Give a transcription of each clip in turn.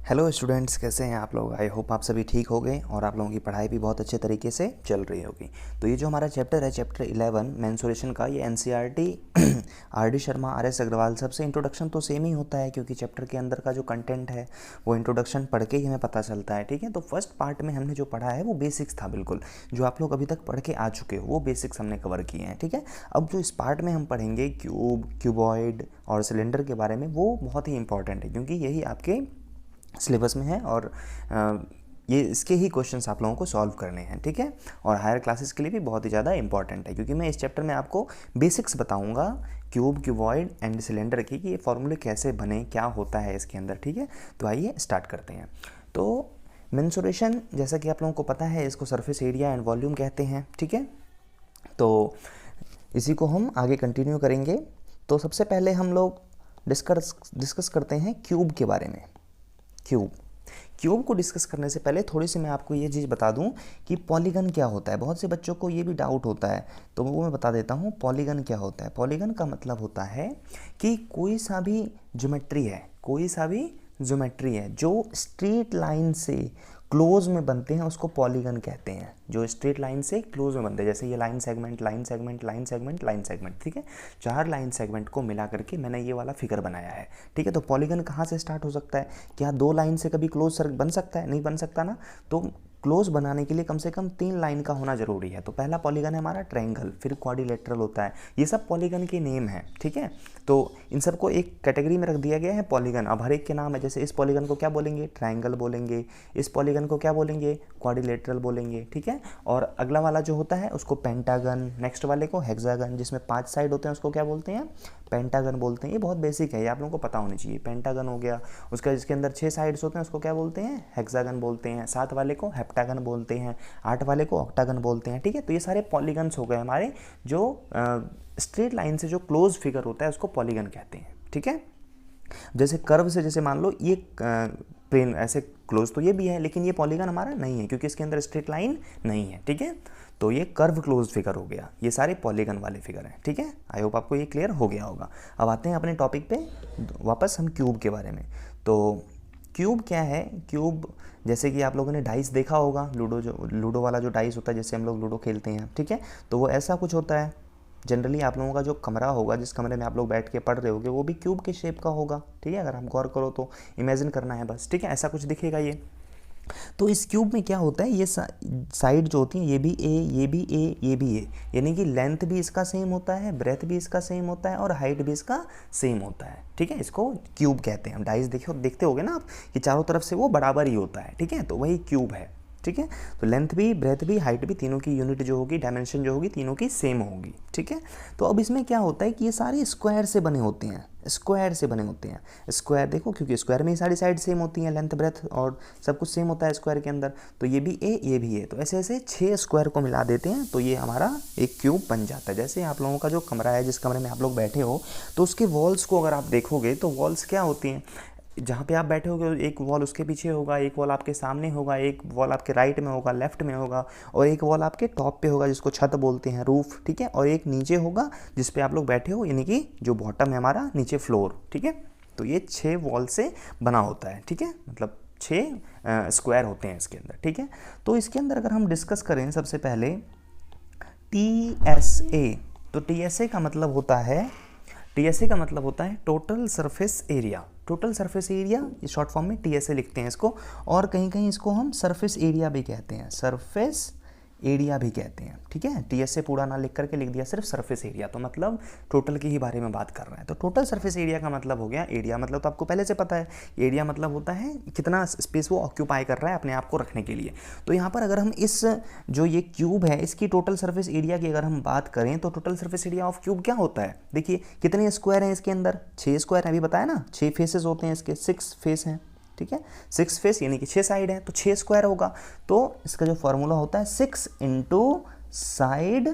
Hello students, कैसे हैं आप लोग। आई होप आप सभी ठीक हो गए और आप लोगों की पढ़ाई भी बहुत अच्छे तरीके से चल रही होगी। तो ये जो हमारा चैप्टर है, चैप्टर 11 मेंसुरेशन का, ये NCERT R D. Sharma, R S. Agarwal सबसे इंट्रोडक्शन तो सेम ही होता है, क्योंकि चैप्टर के अंदर का जो कंटेंट है वो इंट्रोडक्शन पढ़ के ही हमें पता चलता है। ठीक है, तो फर्स्ट पार्ट में हमने जो पढ़ा है वो बेसिक्स था, बिल्कुल जो आप लोग अभी तक पढ़ के आ चुके हो वो बेसिक्स हमने कवर किए हैं। ठीक है, अब जो इस पार्ट में हम पढ़ेंगे क्यूब, क्यूबॉइड और सिलेंडर के बारे में, वो बहुत ही इंपॉर्टेंट है, क्योंकि यही आपके सिलेबस में है और ये इसके ही क्वेश्चंस आप लोगों को सॉल्व करने हैं। ठीक है, और हायर क्लासेस के लिए भी बहुत ही ज़्यादा इंपॉर्टेंट है, क्योंकि मैं इस चैप्टर में आपको बेसिक्स बताऊंगा क्यूब, क्यूबॉइड एंड सिलेंडर की, कि ये फॉर्मूले कैसे बने, क्या होता है इसके अंदर। ठीक है, तो आइए स्टार्ट करते हैं। तो मेंसुरेशन, जैसा कि आप लोगों को पता है, इसको सरफेस एरिया एंड वॉल्यूम कहते हैं। ठीक है, तो इसी को हम आगे कंटिन्यू करेंगे। तो सबसे पहले हम लोग डिस्कस करते हैं क्यूब के बारे में। क्यूब को डिस्कस करने से पहले थोड़ी सी मैं आपको ये चीज़ बता दूं कि पॉलीगन क्या होता है। बहुत से बच्चों को ये भी डाउट होता है, तो वो मैं बता देता हूँ पॉलीगन क्या होता है। पॉलीगन का मतलब होता है कि कोई सा भी ज्योमेट्री है जो स्ट्रेट लाइन से क्लोज में बनते हैं, उसको पॉलीगन कहते हैं। जो स्ट्रेट लाइन से क्लोज में बनते हैं, जैसे ये line segment, line segment, line segment, line segment. ठीक है, 4 लाइन सेगमेंट को मिला करके मैंने ये वाला फिगर बनाया है। ठीक है, तो पॉलीगन कहाँ से स्टार्ट हो सकता है? क्या 2 लाइन से कभी क्लोज सर्कल बन सकता है? नहीं बन सकता ना। तो क्लोज बनाने के लिए कम से कम 3 लाइन का होना जरूरी है। तो पहला पॉलीगन है हमारा ट्रायंगल, फिर क्वाड्रिलेटरल होता है। ये सब पॉलीगन के नेम है। ठीक है, तो इन सबको एक कैटेगरी में रख दिया गया है पॉलीगन। अब हर एक के नाम है, जैसे इस पॉलीगन को क्या बोलेंगे? ट्रायंगल बोलेंगे। इस पॉलीगन को क्या बोलेंगे? क्वाड्रिलेटरल बोलेंगे। ठीक है, और अगला वाला जो होता है उसको पेंटागन, नेक्स्ट वाले को हेक्सागन, जिसमें 5 साइड होते हैं उसको क्या बोलते हैं? पेंटागन बोलते हैं। ये बहुत बेसिक है, ये आप लोगों को पता होनी चाहिए। पेंटागन हो गया, उसका जिसके अंदर 6 साइड्स होते हैं उसको क्या बोलते हैं? हेक्सागन बोलते हैं। 7 वाले को हेप्टागन बोलते हैं, 8 वाले को ऑक्टागन बोलते हैं। ठीक है, तो ये सारे पॉलीगन्स हो गए हमारे, जो स्ट्रेट लाइन से जो क्लोज फिगर होता है उसको पॉलीगन कहते हैं। ठीक है, जैसे कर्व से, जैसे मान लो ये प्लेन ऐसे क्लोज, तो ये भी है, लेकिन ये पॉलीगन हमारा नहीं है, क्योंकि इसके अंदर स्ट्रेट लाइन नहीं है। ठीक है, तो ये कर्व क्लोज फिगर हो गया। ये सारे पॉलीगन वाले फिगर हैं। ठीक है, आई होप आपको ये क्लियर हो गया होगा। अब आते हैं अपने टॉपिक पे वापस, हम क्यूब के बारे में। तो क्यूब क्या है? क्यूब, जैसे कि आप लोगों ने डाइस देखा होगा, लूडो वाला जो डाइस होता है, जैसे हम लोग लूडो खेलते हैं। ठीक है, तो वो ऐसा कुछ होता है। जनरली आप लोगों का जो कमरा होगा, जिस कमरे में आप लोग बैठ के पढ़ रहे होगे, वो भी क्यूब के शेप का होगा। ठीक है, अगर आप गौर करो तो इमेजिन करना है बस। ठीक है, ऐसा कुछ दिखेगा ये। तो इस क्यूब में क्या होता है, ये साइड जो होती हैं, ये भी ए, ये भी ए, ये भी ए, यानी कि लेंथ भी इसका सेम होता है, ब्रेथ भी इसका सेम होता है और हाइट भी इसका सेम होता है। ठीक है, इसको क्यूब कहते हैं। हम डाइस देखते होगे ना आप, कि चारों तरफ से वो बराबर ही होता है। ठीक है, तो वही क्यूब है। ठीक है, तो लेंथ भी, ब्रेथ भी, हाइट भी, तीनों की यूनिट जो होगी, डायमेंशन जो होगी, तीनों की सेम होगी। ठीक है, तो अब इसमें क्या होता है कि ये सारे स्क्वायर से बने होते हैं। स्क्वायर देखो, क्योंकि स्क्वायर में ही सारी साइड सेम होती हैं, लेंथ, ब्रेथ और सब कुछ सेम होता है स्क्वायर के अंदर। तो ये भी ए, ये भी ए, तो ऐसे ऐसे 6 स्क्वायर को मिला देते हैं, तो ये हमारा एक क्यूब बन जाता है। जैसे आप लोगों का जो कमरा है, जिस कमरे में आप लोग बैठे हो, तो उसके वॉल्स को अगर आप देखोगे, तो वॉल्स क्या होती हैं? जहाँ पे आप बैठे होगे, एक वॉल उसके पीछे होगा, एक वॉल आपके सामने होगा, एक वॉल आपके राइट में होगा, लेफ्ट में होगा, और एक वॉल आपके टॉप पे होगा, जिसको छत बोलते हैं, रूफ। ठीक है, और एक नीचे होगा जिस पे आप लोग बैठे हो, यानी कि जो बॉटम है हमारा, नीचे फ्लोर। ठीक है, तो ये 6 वॉल से बना होता है। ठीक है, मतलब 6 स्क्वायर होते हैं इसके अंदर। ठीक है, तो इसके अंदर अगर हम डिस्कस करें सबसे पहले TSA, तो TSA का मतलब होता है total surface area. Total surface area, short form में TSA लिखते हैं इसको, और कहीं कहीं इसको हम सरफेस एरिया भी कहते हैं। ठीक है, TSA पूरा ना लिख करके लिख दिया सिर्फ सरफेस एरिया, तो मतलब टोटल की ही बारे में बात कर रहा है। तो टोटल सरफेस एरिया का मतलब हो गया, एरिया मतलब तो आपको पहले से पता है, एरिया मतलब होता है कितना स्पेस वो ऑक्यूपाई कर रहा है अपने आप को रखने के लिए। तो यहाँ पर अगर हम इस जो ये क्यूब है, इसकी टोटल सरफेस एरिया की अगर हम बात करें, तो total surface area of cube क्या होता है? देखिए कितने स्क्वायर हैं इसके अंदर? 6 स्क्वायर है, अभी बताया ना, 6 फेसेस होते हैं इसके, 6 फेस हैं। ठीक है, 6 फेस यानी कि 6 साइड है, तो 6 स्क्वायर होगा। तो इसका जो फॉर्मूला होता है 6 इंटू साइड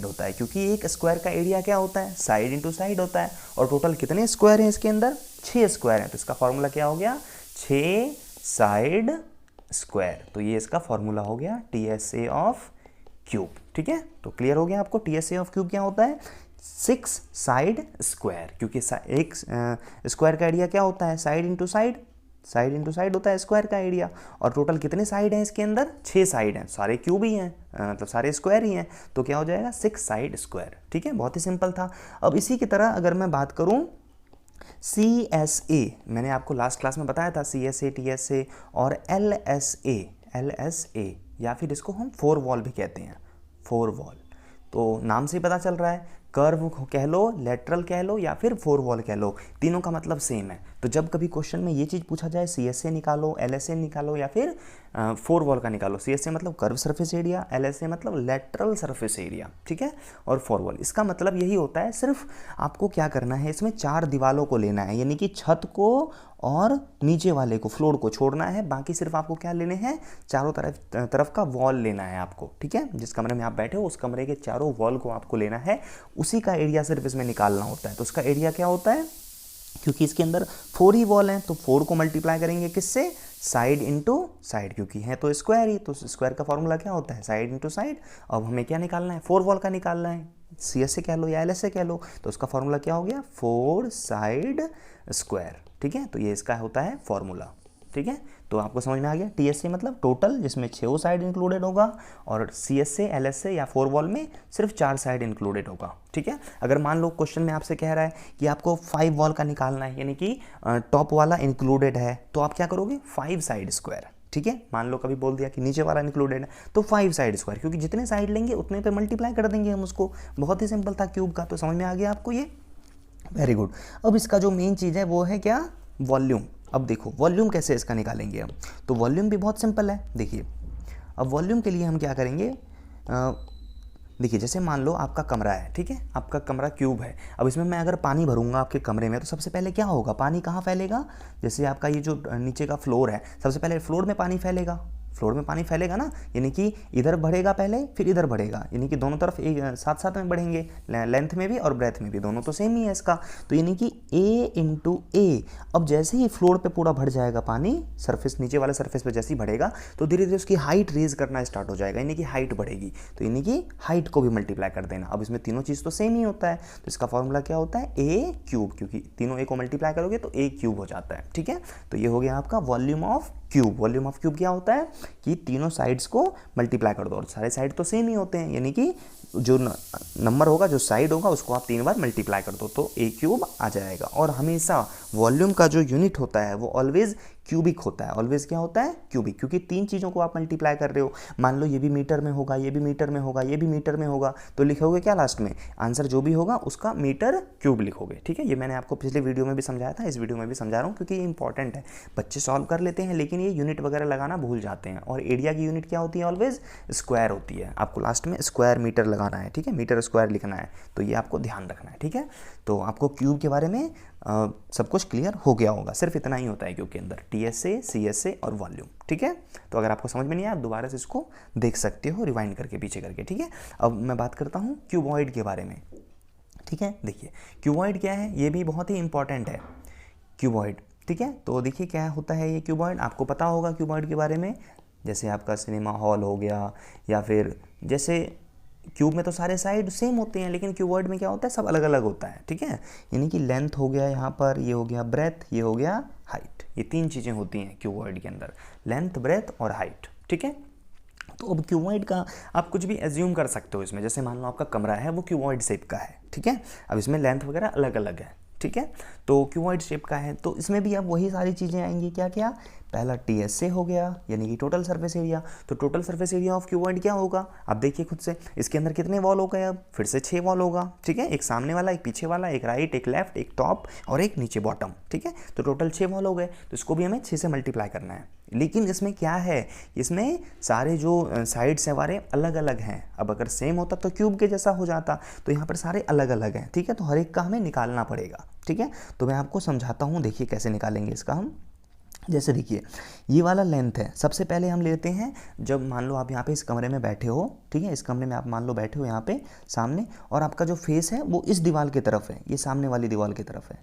होता है, क्योंकि एक स्क्वायर का एरिया क्या होता है? साइड इंटू साइड होता है। और टोटल कितने स्क्वायर हैं इसके अंदर? 6 स्क्वायर हैं, तो इसका फॉर्मूला क्या हो गया? 6 साइड स्क्वायर। तो ये इसका फॉर्मूला हो गया TSA ऑफ क्यूब। ठीक है, तो क्लियर हो गया आपको TSA ऑफ क्यूब क्या होता है? 6 साइड स्क्वायर, क्योंकि एक स्क्वायर का एरिया क्या होता है? Side into side. Side into side होता है स्क्वायर का एरिया। और टोटल कितने साइड हैं इसके अंदर, 6 साइड हैं, सारे क्यूब ही हैं, मतलब सारे स्क्वायर ही हैं, तो क्या हो जाएगा 6 साइड स्क्वायर। ठीक है, बहुत ही सिंपल था। अब इसी की तरह अगर मैं बात करूं CSA, मैंने आपको लास्ट क्लास में बताया था CSA, TSA और LSA या फिर इसको हम 4 वॉल भी कहते हैं, 4 वॉल। तो नाम से ही पता चल रहा है, कर्व कह लो, लेटरल कह लो या फिर 4 वॉल कह लो, तीनों का मतलब सेम है। तो जब कभी क्वेश्चन में ये चीज़ पूछा जाए CSA निकालो, LSA निकालो या फिर 4 वॉल का निकालो, CSA मतलब कर्व सरफेस एरिया, LSA मतलब लेटरल सरफेस एरिया, ठीक है, और 4 वॉल, इसका मतलब यही होता है, सिर्फ आपको क्या करना है, इसमें 4 दीवारों को लेना है, यानी कि छत को और नीचे वाले को, फ्लोर को छोड़ना है, बाकी सिर्फ आपको क्या लेने हैं, चारों तरफ का वॉल लेना है आपको। ठीक है, जिस कमरे में आप बैठे हो उस कमरे के चारों वॉल को आपको लेना है, उसी का एरिया सिर्फ इसमें निकालना होता है। तो उसका एरिया क्या होता है, क्योंकि इसके अंदर 4 ही वॉल हैं तो 4 को मल्टीप्लाई करेंगे किससे, साइड इंटू साइड, क्योंकि है तो स्क्वायर ही, तो स्क्वायर का फॉर्मूला क्या होता है, साइड इंटू साइड। अब हमें क्या निकालना है, 4 वॉल का निकालना है, CSA कह लो या LSA कह लो, तो उसका फॉर्मूला क्या हो गया, 4 साइड स्क्वायर। ठीक है, तो ये इसका होता है फॉर्मूला। ठीक है, तो आपको समझ में आ गया। TSA मतलब टोटल, जिसमें 6 साइड इंक्लूडेड होगा, और CSA, LSA या 4 वॉल में सिर्फ 4 साइड इंक्लूडेड होगा। ठीक है, अगर मान लो क्वेश्चन में आपसे कह रहा है कि आपको 5 वॉल का निकालना है, यानी कि टॉप वाला इंक्लूडेड है, तो आप क्या करोगे, 5 साइड स्क्वायर। ठीक है, मान लो कभी बोल दिया कि नीचे वाला इंक्लूडेड है, तो 5 साइड स्क्वायर, क्योंकि जितने साइड लेंगे उतने पे मल्टीप्लाई कर देंगे हम उसको। बहुत ही सिंपल था क्यूब का, तो समझ में आ गया आपको ये, वेरी गुड। अब इसका जो मेन चीज़ है वो है क्या, वॉल्यूम। अब देखो वॉल्यूम कैसे इसका निकालेंगे हम, तो वॉल्यूम भी बहुत सिंपल है। देखिए, अब वॉल्यूम के लिए हम क्या करेंगे, देखिए जैसे मान लो आपका कमरा है, ठीक है, आपका कमरा क्यूब है। अब इसमें मैं अगर पानी भरूंगा आपके कमरे में, तो सबसे पहले क्या होगा, पानी कहाँ फैलेगा, जैसे आपका ये जो नीचे का फ्लोर है, सबसे पहले फ्लोर में पानी फैलेगा, फ्लोर में पानी फैलेगा ना, यानी कि इधर बढ़ेगा पहले, फिर इधर बढ़ेगा, यानी कि दोनों तरफ एक साथ साथ में बढ़ेंगे, लेंथ में भी और ब्रेथ में भी, दोनों तो सेम ही है इसका। तो यानी कि A इंटू A। अब जैसे ही फ्लोर पे पूरा भर जाएगा पानी, सरफेस नीचे वाले सरफेस पे जैसे ही बढ़ेगा, तो धीरे धीरे उसकी हाइट रेज करना स्टार्ट हो जाएगा, यानी कि हाइट बढ़ेगी, तो यानी कि हाइट को भी मल्टीप्लाई कर देना। अब इसमें तीनों चीज़ तो सेम ही होता है, तो इसका फॉर्मूला क्या होता है, A क्यूब, क्योंकि तीनों A को मल्टीप्लाई करोगे तो A क्यूब हो जाता है। ठीक है, तो ये हो गया आपका volume of cube. Volume of cube क्या होता है कि तीनों साइड्स को मल्टीप्लाई कर दो, और सारे साइड तो सेम ही होते हैं, यानी कि जो नंबर होगा, जो साइड होगा, उसको आप 3 बार मल्टीप्लाई कर दो तो A क्यूब आ जाएगा। और हमेशा वॉल्यूम का जो यूनिट होता है वो ऑलवेज क्यूबिक होता है, ऑलवेज क्या होता है, क्यूबिक, क्योंकि 3 चीज़ों को आप मल्टीप्लाई कर रहे हो। मान लो ये भी मीटर में होगा, ये भी मीटर में होगा, ये भी मीटर में होगा, तो लिखोगे क्या लास्ट में, आंसर जो भी होगा उसका मीटर क्यूब लिखोगे। ठीक है, ये मैंने आपको पिछले वीडियो में भी समझाया था, इस वीडियो में भी समझा रहा हूँ, क्योंकि ये इंपॉर्टेंट है। बच्चे सॉल्व कर लेते हैं लेकिन ये यूनिट वगैरह लगाना भूल जाते हैं। और एरिया की यूनिट क्या होती है, ऑलवेज स्क्वायर होती है। आपको लास्ट में स्क्वायर मीटर लगाना है, ठीक है, मीटर स्क्वायर लिखना है, तो ये आपको ध्यान रखना है। ठीक है, तो आपको क्यूब के बारे में सब कुछ क्लियर हो गया होगा। सिर्फ इतना ही होता है क्यूब के अंदर, TSA, CSA और वॉल्यूम। ठीक है, तो अगर आपको समझ में नहीं आया, आप दोबारा से इसको देख सकते हो, रिवाइंड करके पीछे करके। ठीक है, अब मैं बात करता हूँ क्यूबॉइड के बारे में। ठीक है, देखिए क्यूबॉइड क्या है, ये भी बहुत ही इंपॉर्टेंट है क्यूबॉइड। ठीक है, तो देखिए क्या होता है ये क्यूबॉइड, आपको पता होगा क्यूबॉइड के बारे में। जैसे आपका सिनेमा हॉल हो गया, या फिर जैसे क्यूब में तो सारे साइड सेम होते हैं, लेकिन क्यूबॉइड में क्या होता है, सब अलग अलग होता है। ठीक है, यानी कि लेंथ हो गया यहाँ पर, ये हो गया ब्रेथ, ये हो गया हाइट, ये 3 चीज़ें होती हैं क्यूबॉइड के अंदर, लेंथ, ब्रेथ और हाइट। ठीक है, तो अब क्यूबॉइड का आप कुछ भी एज्यूम कर सकते हो इसमें। जैसे मान लो आपका कमरा है वो क्यूबॉइड शेप का है, ठीक है, अब इसमें लेंथ वगैरह अलग अलग है। ठीक है, तो क्यूबॉइड शेप का है, तो इसमें भी अब वही सारी चीज़ें आएंगी। क्या क्या, पहला TSA हो गया, यानी कि टोटल सरफेस एरिया। तो total surface area of cuboid क्या होगा, आप देखिए खुद से, इसके अंदर कितने वॉल हो गए, अब फिर से 6 वॉल होगा। ठीक है, एक सामने वाला, एक पीछे वाला, एक राइट, एक लेफ्ट, एक टॉप और एक नीचे बॉटम। ठीक है, तो टोटल 6 वॉल हो गए, तो इसको भी हमें 6 से मल्टीप्लाई करना है। लेकिन इसमें क्या है, इसमें सारे जो साइड्स हैं हमारे अलग अलग हैं। अब अगर सेम होता तो क्यूब के जैसा हो जाता, तो यहाँ पर सारे अलग अलग हैं। ठीक है, तो हर एक का हमें निकालना पड़ेगा। ठीक है, तो मैं आपको समझाता हूँ, देखिए कैसे निकालेंगे इसका हम। जैसे देखिए ये वाला लेंथ है, सबसे पहले हम लेते हैं, जब मान लो आप यहाँ पे इस कमरे में बैठे हो, ठीक है, इस कमरे में आप मान लो बैठे हो यहाँ पे सामने, और आपका जो फेस है वो इस दीवार की तरफ है, ये सामने वाली दीवार की तरफ है,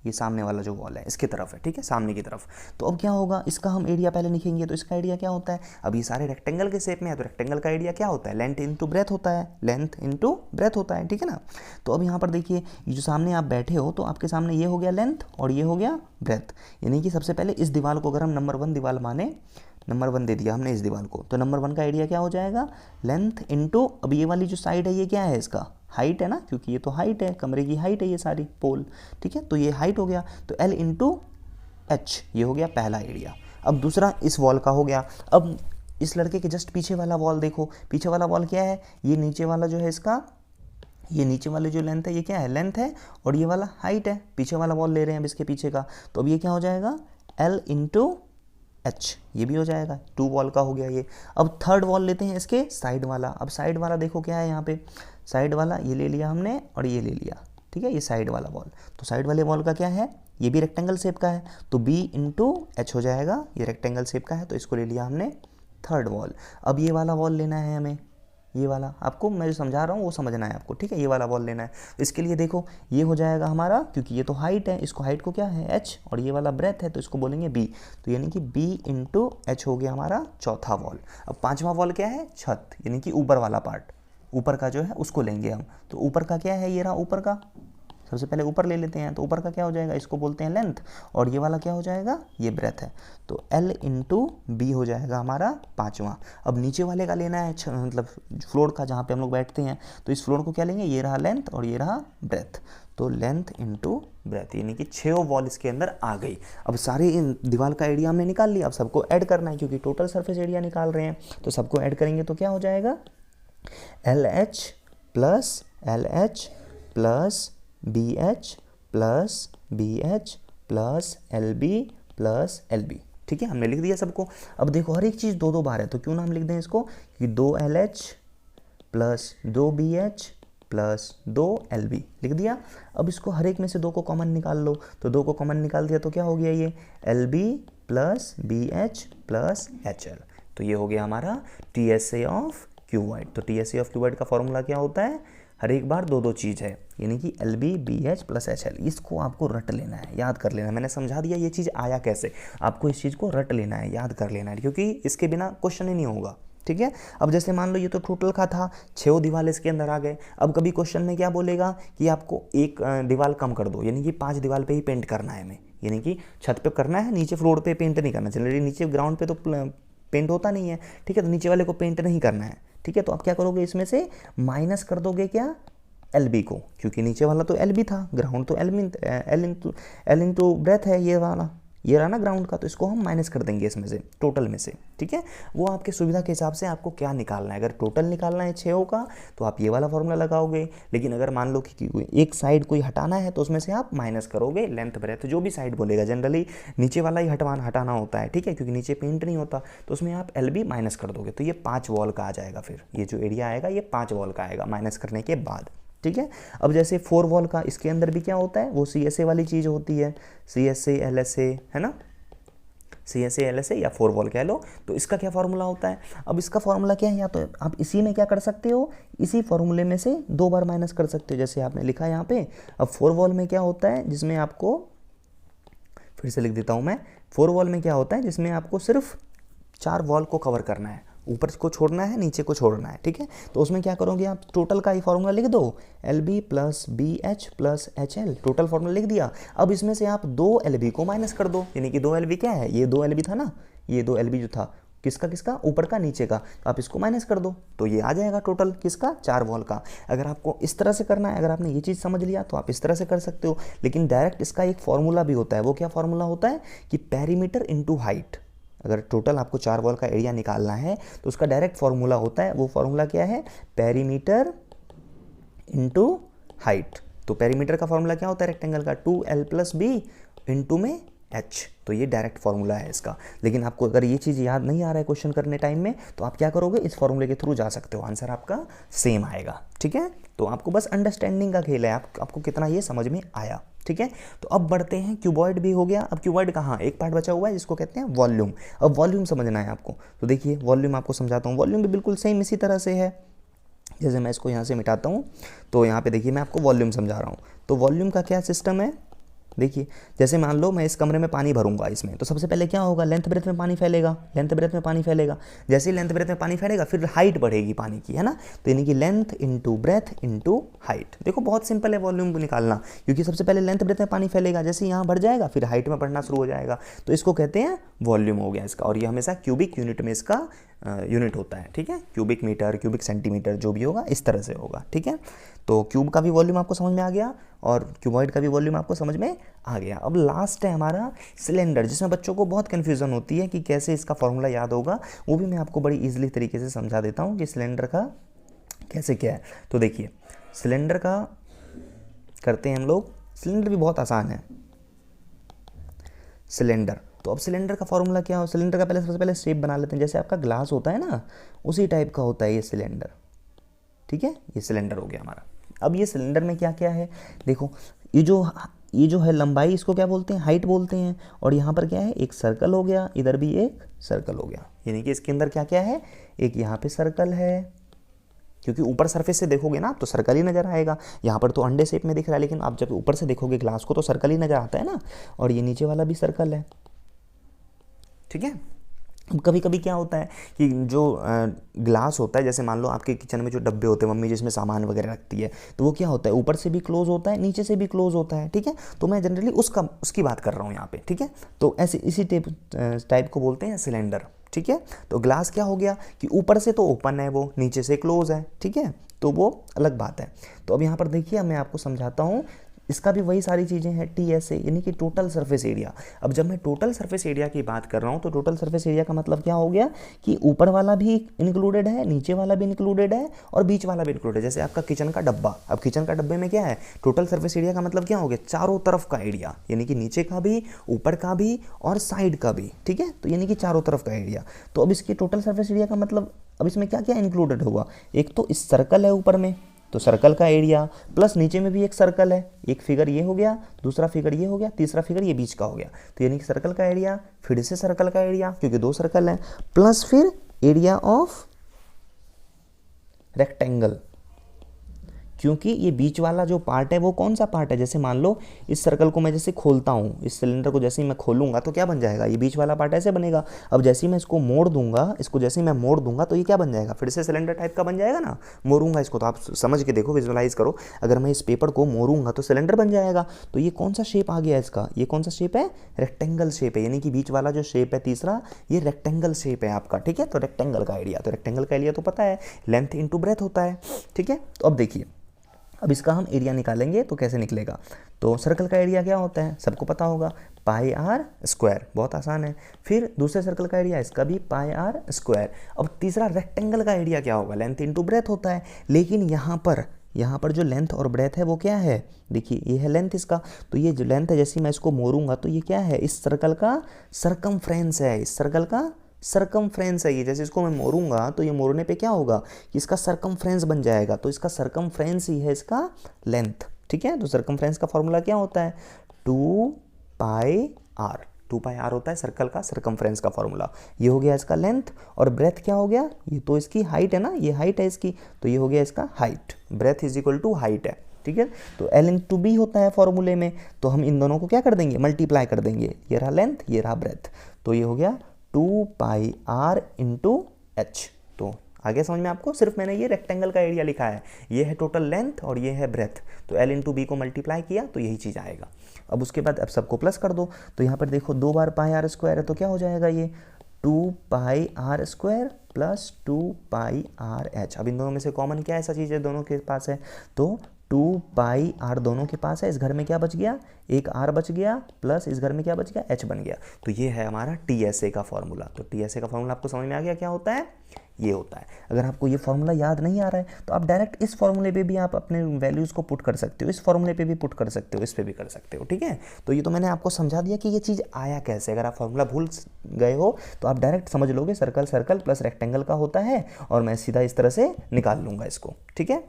ये सामने वाला जो वॉल है इसकी तरफ है, ठीक है, सामने की तरफ। तो अब क्या होगा, इसका हम एरिया पहले लिखेंगे। तो इसका एरिया क्या होता है, अब ये सारे रेक्टेंगल के शेप में है तो रेक्टेंगल का एरिया क्या होता है, लेंथ इंटू ब्रेथ होता है, लेंथ इंटू ब्रेथ होता है, ठीक है ना। तो अब यहाँ पर देखिए, ये जो सामने आप बैठे हो तो आपके सामने ये हो गया लेंथ और ये हो गया ब्रेथ। यानी कि सबसे पहले इस दीवार को अगर हम नंबर 1 दीवार माने, नंबर 1 दे दिया हमने इस दीवार को, तो नंबर 1 का एरिया क्या हो जाएगा, लेंथ इंटू, अब ये वाली जो साइड है ये क्या है, इसका हाइट है ना, क्योंकि ये तो हाइट है, कमरे की हाइट है ये सारी पोल, ठीक है। तो ये हाइट हो गया, तो L इंटू एच, ये हो गया पहला एरिया। अब दूसरा इस वॉल का हो गया। अब इस लड़के के जस्ट पीछे वाला वॉल देखो, पीछे वाला वॉल क्या है, ये नीचे वाला जो है इसका, ये नीचे वाले जो लेंथ है ये क्या है, लेंथ है, और ये वाला हाइट है, पीछे वाला वॉल ले रहे हैं अब इसके पीछे का। तो अब ये क्या हो जाएगा, L इंटू एच, ये भी हो जाएगा, 2 वॉल का हो गया ये। अब थर्ड वॉल लेते हैं इसके साइड वाला। अब साइड वाला देखो क्या है यहाँ पे, साइड वाला ये ले लिया हमने और ये ले लिया, ठीक है, ये साइड वाला वॉल। तो साइड वाले वॉल का क्या है, ये भी रेक्टेंगल शेप का है, तो B इंटू एच हो जाएगा, ये रेक्टेंगल शेप का है तो इसको ले लिया हमने थर्ड वॉल। अब ये वाला वॉल लेना है हमें, ये वाला, आपको मैं जो समझा रहा हूँ वो समझना है आपको, ठीक है, ये वाला वॉल लेना है। इसके लिए देखो ये हो जाएगा हमारा, क्योंकि ये तो हाइट है, इसको हाइट को क्या है h, और ये वाला ब्रेथ है तो इसको बोलेंगे b, तो यानी कि b इंटू एच हो गया हमारा चौथा वॉल। अब पांचवा वॉल क्या है, छत, यानी कि ऊपर वाला पार्ट, ऊपर का जो है उसको लेंगे हम। तो ऊपर का क्या है, ये रहा ऊपर का, सबसे पहले ऊपर ले लेते हैं। तो ऊपर का क्या हो जाएगा, इसको बोलते हैं लेंथ, और ये वाला क्या हो जाएगा, ये ब्रेथ है, तो L इंटू बी हो जाएगा हमारा पांचवा। अब नीचे वाले का लेना है मतलब फ्लोर का, जहाँ पे हम लोग बैठते हैं, तो इस फ्लोर को क्या लेंगे, ये रहा लेंथ और ये रहा ब्रेथ, तो लेंथ इंटू ब्रेथ, यानी कि 6 वॉल इसके अंदर आ गई। अब सारी दीवार का एरिया हमने निकाल लिया, अब सबको ऐड करना है क्योंकि टोटल सरफेस एरिया निकाल रहे हैं, तो सबको ऐड करेंगे तो क्या हो जाएगा, LH plus LH plus BH plus BH plus LB plus LB, ठीक है, हमने लिख दिया सबको। अब देखो हर एक चीज़ 2-2 बार है, तो क्यों ना हम लिख दें इसको कि 2LH plus 2BH plus 2LB लिख दिया। अब इसको हर एक में से 2 को कॉमन निकाल लो, तो 2 को कॉमन निकाल दिया तो क्या हो गया, ये LB plus BH plus HL, तो ये हो गया हमारा TSA ऑफ क्यूबॉइड। तो TSA ऑफ क्यूबॉइड का फॉर्मूला क्या होता है, हर एक बार 2-2 चीज़ है, यानी कि LB BH प्लस HL। इसको आपको रट लेना है, याद कर लेना है। मैंने समझा दिया ये चीज़ आया कैसे, आपको इस चीज़ को रट लेना है, याद कर लेना है, क्योंकि इसके बिना क्वेश्चन ही नहीं होगा, ठीक है। अब जैसे मान लो ये तो टोटल का था, 6 दीवार इसके अंदर आ गए। अब कभी क्वेश्चन में क्या बोलेगा कि आपको एक दीवार कम कर दो, यानी कि 5 दीवार पे ही पेंट करना है हमें, यानी कि छत पे करना है, नीचे फ्लोर पे पेंट नहीं करना। चलिए नीचे ग्राउंड पे तो पेंट होता नहीं है, ठीक है, तो नीचे वाले को पेंट नहीं करना है, ठीक है। तो आप क्या करोगे, इसमें से माइनस कर दोगे क्या, LB को, क्योंकि नीचे वाला तो LB था, ग्राउंड तो L इंटू ब्रेथ है, ये वाला, ये रहा ना ग्राउंड का, तो इसको हम माइनस कर देंगे इसमें से, टोटल में से, ठीक है। वो आपके सुविधा के हिसाब से आपको क्या निकालना है, अगर टोटल निकालना है 6 का तो आप ये वाला फॉर्मूला लगाओगे, लेकिन अगर मान लो कि एक साइड कोई हटाना है तो उसमें से आप माइनस करोगे लेंथ ब्रेथ, जो भी साइड बोलेगा, जनरली नीचे वाला ही हटाना होता है, ठीक है, क्योंकि नीचे पेंट नहीं होता, तो उसमें आप LB माइनस कर दोगे, तो ये 5 वॉल का आ जाएगा। फिर ये जो एरिया आएगा ये 5 वॉल का आएगा माइनस करने के बाद, ठीक है। अब जैसे 4 वॉल का, इसके अंदर भी क्या होता है, वो CSA वाली चीज़ होती है, CSA LSA है ना, CSA LSA या 4 वॉल कह लो। तो इसका क्या फार्मूला होता है, अब इसका फार्मूला क्या है, या तो आप इसी में क्या कर सकते हो, इसी फार्मूले में से 2 बार माइनस कर सकते हो, जैसे आपने लिखा यहाँ पे। अब 4 वॉल में क्या होता है, जिसमें आपको, फिर से लिख देता हूँ मैं, 4 वॉल में क्या होता है, जिसमें आपको सिर्फ 4 वॉल को कवर करना है, ऊपर को छोड़ना है, नीचे को छोड़ना है, ठीक है। तो उसमें क्या करोगे आप, टोटल का ही फॉर्मूला लिख दो, LB plus BH plus HL, total formula लिख दिया। अब इसमें से आप 2 LB को माइनस कर दो, यानी कि 2 LB क्या है, ये 2 LB था ना, ये 2 LB जो था, किसका किसका, ऊपर का नीचे का, तो आप इसको माइनस कर दो, तो ये आ जाएगा टोटल किसका, 4 वॉल का। अगर आपको इस तरह से करना है, अगर आपने ये चीज़ समझ लिया तो आप इस तरह से कर सकते हो, लेकिन डायरेक्ट इसका एक फॉर्मूला भी होता है। वो क्या फॉर्मूला होता है कि पेरीमीटर इंटू हाइट। अगर टोटल आपको 4 वॉल का एरिया निकालना है तो उसका डायरेक्ट फॉर्मूला होता है, वो फॉर्मूला क्या है, पेरीमीटर इंटू हाइट। तो पेरीमीटर का फॉर्मूला क्या होता है रेक्टेंगल का, 2L प्लस B इंटू में H, तो ये डायरेक्ट फॉर्मूला है इसका। लेकिन आपको अगर ये चीज़ याद नहीं आ रहा है क्वेश्चन करने टाइम में, तो आप क्या करोगे, इस फॉर्मूले के थ्रू जा सकते हो, आंसर आपका सेम आएगा, ठीक है। तो आपको बस अंडरस्टैंडिंग का खेल है, आपको कितना ये समझ में आया, ठीक है। तो अब बढ़ते हैं, क्यूबॉइड भी हो गया। अब क्यूबॉइड कहाँ, एक पार्ट बचा हुआ है जिसको कहते हैं वॉल्यूम। अब वॉल्यूम समझना है आपको, तो देखिए वॉल्यूम आपको समझाता हूँ। वॉल्यूम भी बिल्कुल सेम इसी तरह से है, जैसे मैं इसको यहाँ से मिटाता हूँ, तो यहाँ पे देखिए मैं आपको वॉल्यूम समझा रहा हूँ। तो वॉल्यूम का क्या सिस्टम है, देखिए जैसे मान लो मैं इस कमरे में पानी भरूंगा इसमें, तो सबसे पहले क्या होगा, लेंथ ब्रेथ में पानी फैलेगा, लेंथ ब्रेथ में पानी फैलेगा। जैसे ही लेंथ ब्रेथ में पानी फैलेगा फिर हाइट बढ़ेगी पानी की, है ना। तो यानी कि length into breadth into height. देखो बहुत सिंपल है वॉल्यूम निकालना, क्योंकि सबसे पहले लेंथ ब्रेथ में पानी फैलेगा, जैसे यहाँ बढ़ जाएगा फिर हाइट में बढ़ना शुरू हो जाएगा, तो इसको कहते हैं वॉल्यूम हो गया इसका। और ये हमेशा क्यूबिक यूनिट में इसका यूनिट होता है, ठीक है। क्यूबिक मीटर, क्यूबिक सेंटीमीटर जो भी होगा इस तरह से होगा, ठीक है। तो क्यूब का भी वॉल्यूम आपको समझ में आ गया और क्यूबॉइड का भी वॉल्यूम आपको समझ में आ गया। अब लास्ट है हमारा सिलेंडर, जिसमें बच्चों को बहुत कन्फ्यूजन होती है कि कैसे इसका फॉर्मूला याद होगा, वो भी मैं आपको बड़ी ईजिली तरीके से समझा देता हूँ कि सिलेंडर का कैसे क्या है। तो देखिए सिलेंडर का करते हैं हम लोग, सिलेंडर भी बहुत आसान है। सिलेंडर, तो अब सिलेंडर का फॉर्मूला क्या हो, सिलेंडर का सबसे पहले शेप बना लेते हैं। जैसे आपका ग्लास होता है ना, उसी टाइप का होता है ये सिलेंडर, ठीक है। ये सिलेंडर हो गया हमारा। अब ये सिलेंडर में क्या क्या है, देखो ये जो है लंबाई, इसको क्या बोलते हैं, हाइट बोलते हैं। और यहाँ पर क्या है, एक सर्कल हो गया, इधर भी एक सर्कल हो गया। यानी कि इसके अंदर क्या क्या है, एक यहाँ पे सर्कल है, क्योंकि ऊपर सरफेस से देखोगे ना तो सर्कल ही नजर आएगा। यहाँ पर तो अंडे शेप में दिख रहा है, लेकिन आप जब ऊपर से देखोगे ग्लास को तो सर्कल ही नजर आता है ना। और ये नीचे वाला भी सर्कल है, ठीक है। अब कभी कभी क्या होता है कि जो ग्लास होता है, जैसे मान लो आपके किचन में जो डब्बे होते हैं मम्मी जिसमें सामान वगैरह रखती है, तो वो क्या होता है, ऊपर से भी क्लोज होता है, नीचे से भी क्लोज होता है, ठीक है। तो मैं जनरली उसकी बात कर रहा हूँ यहाँ पे, ठीक है। तो ऐसे इसी टाइप को बोलते हैं सिलेंडर, ठीक है। तो ग्लास क्या हो गया कि ऊपर से तो ओपन है, वो नीचे से क्लोज है, ठीक है। तो वो अलग बात है। तो अब यहाँ पर देखिए मैं आपको समझाता हूँ, इसका भी वही सारी चीज़ें हैं, TSA यानी कि टोटल सरफेस एरिया। अब जब मैं टोटल सरफेस एरिया की बात कर रहा हूँ तो टोटल सरफेस एरिया का मतलब क्या हो गया कि ऊपर वाला भी इंक्लूडेड है, नीचे वाला भी इंक्लूडेड है और बीच वाला भी इंक्लूडेड है। जैसे आपका किचन का डब्बा, अब किचन का डब्बे में क्या है, टोटल सरफेस एरिया का मतलब क्या हो गया, चारों तरफ का एरिया, यानी कि नीचे का भी, ऊपर का भी और साइड का भी, ठीक है। तो यानी कि चारों तरफ का एरिया। तो अब इसके टोटल सरफेस एरिया का मतलब, अब इसमें क्या क्या इंक्लूडेड होगा, एक तो इस सर्कल है ऊपर में, तो सर्कल का एरिया, प्लस नीचे में भी एक सर्कल है, एक फिगर ये हो गया, दूसरा फिगर ये हो गया, तीसरा फिगर ये बीच का हो गया। तो यानी कि सर्कल का एरिया, फिर से सर्कल का एरिया क्योंकि दो सर्कल है, प्लस फिर एरिया ऑफ रेक्टेंगल, क्योंकि ये बीच वाला जो पार्ट है वो कौन सा पार्ट है, जैसे मान लो इस सर्कल को मैं जैसे खोलता हूँ, इस सिलेंडर को जैसे ही मैं खोलूंगा तो क्या बन जाएगा, ये बीच वाला पार्ट ऐसे बनेगा। अब जैसे ही मैं इसको मोड़ दूंगा, इसको जैसे ही मैं मोड़ दूंगा तो ये क्या बन जाएगा, फिर से सिलेंडर टाइप का बन जाएगा ना। मोड़ूंगा इसको, तो आप समझ के देखो, विजुअलाइज करो, अगर मैं इस पेपर को मोड़ूंगा तो सिलेंडर बन जाएगा। तो ये कौन सा शेप आ गया इसका, ये कौन सा शेप है, रेक्टेंगल शेप है, यानी कि बीच वाला जो शेप है तीसरा, ये रेक्टेंगल शेप है आपका, ठीक है। तो रेक्टेंगल का एरिया, तो रेक्टेंगल का एरिया तो पता है लेंथ इंटू ब्रेथ होता है, ठीक है। तो अब देखिए, अब इसका हम एरिया निकालेंगे तो कैसे निकलेगा। तो सर्कल का एरिया क्या होता है, सबको पता होगा, पाई आर स्क्वायर, बहुत आसान है। फिर दूसरे सर्कल का एरिया, इसका भी पाई आर स्क्वायर। अब तीसरा रेक्टेंगल का एरिया क्या होगा, लेंथ इंटू ब्रेथ होता है। लेकिन यहाँ पर जो लेंथ और ब्रेथ है वो क्या है, देखिए ये है लेंथ इसका, तो ये जो लेंथ है जैसे मैं इसको मोड़ूंगा तो ये क्या है, इस सर्कल का सरकमफ्रेंस है, इस सर्कल का सरकमफ्रेंस है ये। जैसे इसको मैं मोड़ूंगा तो ये मोड़ने पे क्या होगा कि इसका सरकमफ्रेंस बन जाएगा, तो इसका सरकमफ्रेंस ही है इसका लेंथ, ठीक है। तो सरकमफ्रेंस का फॉर्मूला क्या होता है, 2 पाई आर, 2 पाई आर होता है सर्कल का सरकमफ्रेंस का फॉर्मूला। ये हो गया इसका लेंथ, और ब्रेथ क्या हो गया, ये तो इसकी हाइट है ना, ये हाइट है इसकी, तो ये हो गया इसका height, breadth is equal to height है, ठीक है। तो L इंटू बी होता है फॉर्मूले में, तो हम इन दोनों को क्या कर देंगे, मल्टीप्लाई कर देंगे, ये रहा लेंथ, ये रहा ब्रेथ, तो ये हो गया 2 पाई आर इंटू एच। तो आगे समझ में आपको, सिर्फ मैंने ये रेक्टेंगल का एरिया लिखा है, ये है टोटल लेंथ और ये है ब्रेथ, तो L इंटू बी को मल्टीप्लाई किया तो यही चीज़ आएगा। अब उसके बाद अब सबको प्लस कर दो, तो यहाँ पर देखो 2 बार पाई आर स्क्वायर है, तो क्या हो जाएगा ये 2 pi R square plus 2 pi R H. अब इन दोनों में से कॉमन क्या ऐसा चीज़ है दोनों के पास है, तो 2 पाई आर दोनों के पास है, इस घर में क्या बच गया, एक आर बच गया, प्लस इस घर में क्या बच गया, एच बन गया। तो ये है हमारा TSA का फॉर्मूला। तो TSA का फॉर्मूला आपको समझ में आ गया क्या होता है, ये होता है। अगर आपको ये फॉर्मूला याद नहीं आ रहा है तो आप डायरेक्ट इस फॉर्मूले पे भी आप अपने वैल्यूज़ को पुट कर सकते हो, इस फॉर्मूले पे भी पुट कर सकते हो, इस पे भी कर सकते हो, ठीक है। तो ये तो मैंने आपको समझा दिया कि ये चीज़ आया कैसे। अगर आप फॉर्मूला भूल गए हो तो आप डायरेक्ट समझ लोगे सर्कल सर्कल प्लस रेक्टेंगल का होता है, और मैं सीधा इस तरह से निकाल लूँगा इसको, ठीक है।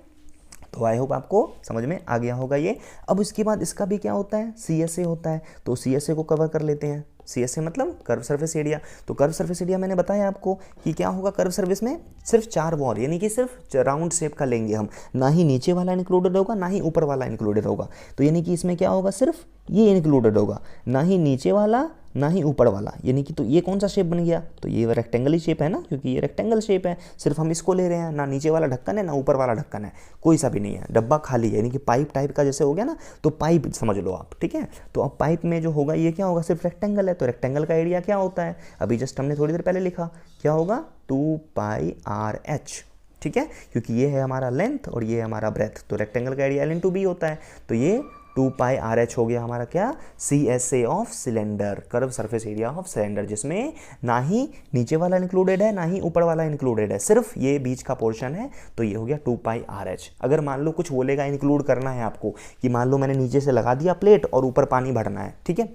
तो आई होप आपको समझ में आ गया होगा ये। अब इसके बाद इसका भी क्या होता है, CSA होता है, तो CSA को कवर कर लेते हैं। CSA मतलब कर्व सरफेस एरिया। तो कर्व सरफेस एरिया मैंने बताया आपको कि क्या होगा, कर्व सरफेस में सिर्फ 4 वॉल यानी कि सिर्फ राउंड शेप का लेंगे हम, ना ही नीचे वाला इंक्लूडेड होगा ना ही ऊपर वाला इंक्लूडेड होगा। तो यानी कि इसमें क्या होगा, सिर्फ ये इंक्लूडेड होगा, ना ही नीचे वाला ना ही ऊपर वाला। यानी कि तो ये कौन सा शेप बन गया, तो ये रेक्टेंगल ही शेप है ना, क्योंकि ये रेक्टेंगल शेप है, सिर्फ हम इसको ले रहे हैं, ना नीचे वाला ढक्कन है ना ऊपर वाला ढक्कन है, कोई सा भी नहीं है, डब्बा खाली है, यानी कि पाइप टाइप का जैसे हो गया ना, तो पाइप समझ लो आप, ठीक है। तो अब पाइप में जो होगा ये क्या होगा, सिर्फ रेक्टेंगल है, तो रेक्टेंगल का एरिया क्या होता है, अभी जस्ट हमने थोड़ी देर पहले लिखा, क्या होगा 2πr/h, ठीक है, क्योंकि ये है हमारा लेंथ और ये है हमारा ब्रेथ, तो रेक्टेंगल का एरिया L/B होता है, तो ये 2πr/h हो गया हमारा क्या, CSA of cylinder, curve surface area of cylinder, जिसमें ना ही नीचे वाला इंक्लूडेड है ना ही ऊपर वाला इंक्लूडेड है, सिर्फ ये बीच का पोर्शन है, तो ये हो गया 2πr/h। अगर मान लो कुछ बोलेगा इंक्लूड करना है आपको, कि मान लो मैंने नीचे से लगा दिया प्लेट और ऊपर पानी भरना है, ठीक है,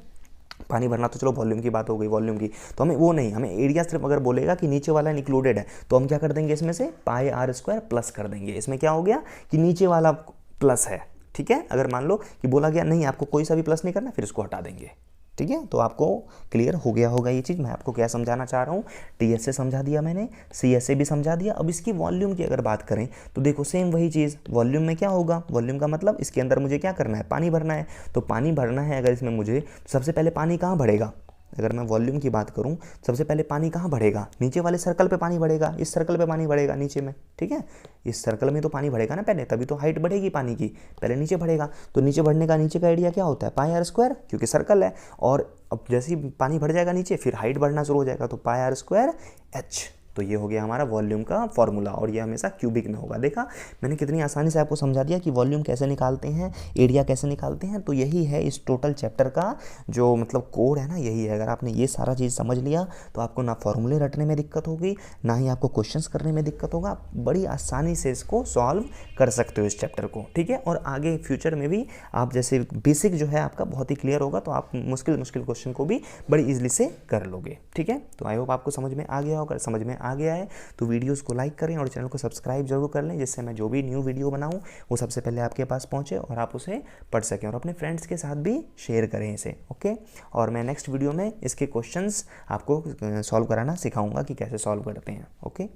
पानी भरना तो चलो वॉल्यूम की बात हो गई, वॉल्यूम की, तो हमें वो नहीं, हमें एरिया सिर्फ अगर बोलेगा कि नीचे वाला इंक्लूडेड है, तो हम क्या कर देंगे, इसमें से πr² प्लस कर देंगे। इसमें क्या हो गया कि नीचे वाला प्लस है, ठीक है। अगर मान लो कि बोला गया नहीं आपको कोई सा भी प्लस नहीं करना, फिर इसको हटा देंगे, ठीक है। तो आपको क्लियर हो गया होगा ये चीज़, मैं आपको क्या समझाना चाह रहा हूँ, TSA समझा दिया मैंने, CSA भी समझा दिया। अब इसकी वॉल्यूम की अगर बात करें तो देखो सेम वही चीज़, वॉल्यूम में क्या होगा, वॉल्यूम का मतलब इसके अंदर मुझे क्या करना है, पानी भरना है, तो पानी भरना है अगर इसमें मुझे, सबसे पहले पानी कहाँ भरेगा, अगर मैं वॉल्यूम की बात करूं, सबसे पहले पानी कहाँ बढ़ेगा, नीचे वाले सर्कल पे पानी बढ़ेगा, इस सर्कल पे पानी बढ़ेगा नीचे में, ठीक है, इस सर्कल में तो पानी बढ़ेगा ना पहले, तभी तो हाइट बढ़ेगी पानी की, पहले नीचे बढ़ेगा, तो नीचे बढ़ने का नीचे का एरिया क्या होता है, πr², क्योंकि सर्कल है, और अब जैसे ही पानी बढ़ जाएगा नीचे, फिर हाइट बढ़ना शुरू हो जाएगा, तो πr²h। तो ये हो गया हमारा वॉल्यूम का फॉर्मूला, और ये हमेशा क्यूबिक में होगा। देखा मैंने कितनी आसानी से आपको समझा दिया कि वॉल्यूम कैसे निकालते हैं, एरिया कैसे निकालते हैं। तो यही है इस टोटल चैप्टर का जो मतलब कोड है ना, यही है। अगर आपने ये सारा चीज़ समझ लिया तो आपको ना फॉर्मूले रटने में दिक्कत होगी, ना ही आपको क्वेश्चंस करने में दिक्कत होगा, आप बड़ी आसानी से इसको सॉल्व कर सकते हो इस चैप्टर को, ठीक है। और आगे फ्यूचर में भी आप जैसे बेसिक जो है आपका बहुत ही क्लियर होगा, तो आप मुश्किल क्वेश्चन को भी बड़ी ईजिली से कर लोगे, ठीक है। तो आई होप आपको समझ में आ गया होगा, समझ में आ गया है तो वीडियोस को लाइक करें और चैनल को सब्सक्राइब जरूर कर लें, जिससे मैं जो भी न्यू वीडियो बनाऊं वो सबसे पहले आपके पास पहुंचे और आप उसे पढ़ सकें, और अपने फ्रेंड्स के साथ भी शेयर करें इसे, ओके। और मैं नेक्स्ट वीडियो में इसके क्वेश्चंस आपको सॉल्व कराना सिखाऊंगा कि कैसे सॉल्व करते हैं, ओके।